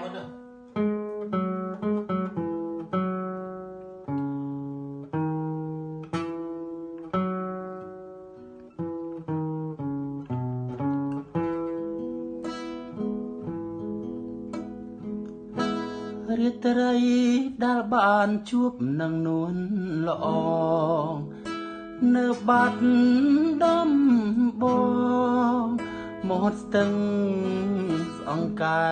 រាត្រីដែលបានជួបនឹងនួនល្អនៅបាត់ដំបងមាត់ស្ទឹងស្អង្កែ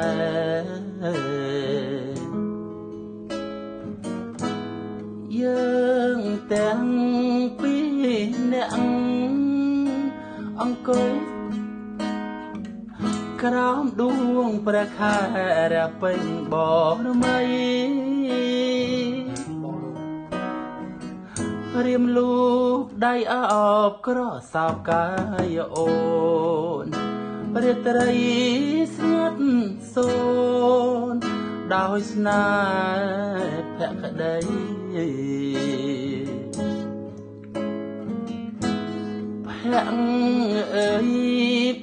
យើងទាំងពីរនាក់អង្គុយក្រោមដួងព្រះខែរពេញបរមីរៀមលូកដៃអោបក្រសោបកាយអូនរាត្រីស្ងាត់សូនដោយស្នេហ៍ភក្តីភ័ក្រអើយ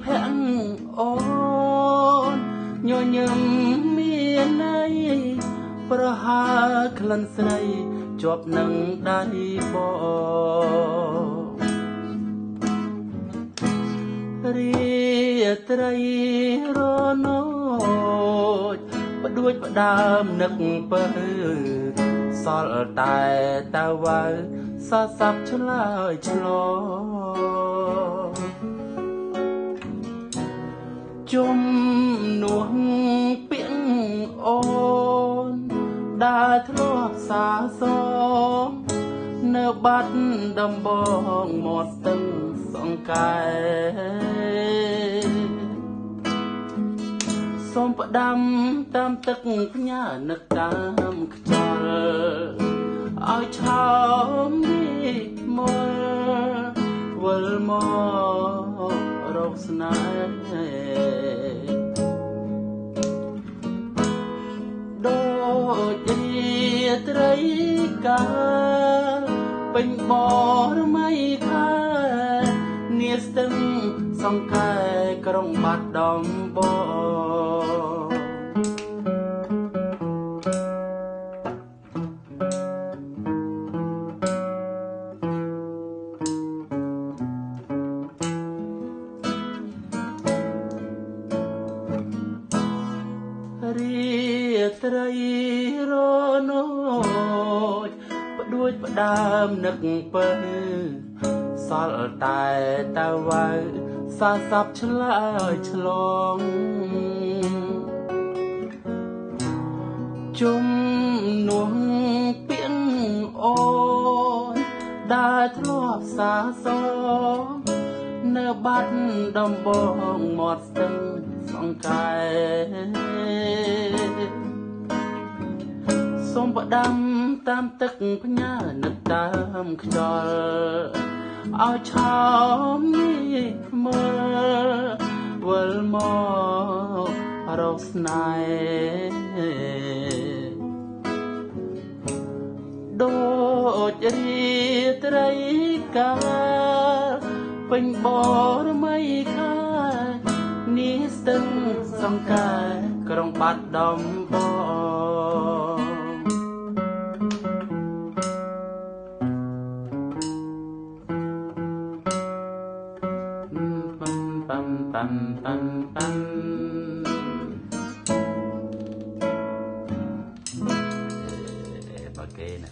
ភ័ក្រអូនញញឹមមានន័យប្រហើក្លិនស្រីជាប់នឹងដៃបងរាត្រីរនោចផ្ដួចផ្ដើមនឹកពើសល់តែតាវ៉ៅសសាប់ឆ្លើយឆ្លងជំនួសពាក្យអូនដែលធ្លាប់សាសងនៅបាត់ដំបងមាត់ស្ទឹងសង្កែសូមផ្ដាំតាមទឹកផ្ញើនឹកតាមខ្យល់ឲ្យឆោមនេះមកវិលមករកស្នេហ៍ដូចរាត្រីកាលពេញបរមីខែនាស្ទឹងសង្កែក្រុងបាត់ដំបងរាត្រីរនោចផ្ដួចផ្ដើមនឹកពើសល់តែតាវ៉ៅសាសាប់ឆ្លើយឆ្លងជំនួសពាក្យអូនដែលធ្លាប់សាសងនៅបាត់ដំបងមាត់ស្ទឹងសង្កែសូមផ្ដាំតាមទឹកផ្ញើនឹកតាមខ្យល់ឲ្យឆោមនេះមើលវិលមករកស្នេហ៍ដូចរាត្រីកាលពេញបរមីខែនេះស្ទឹងសង្កែក្រុងបាត់ដំបងBagaimana?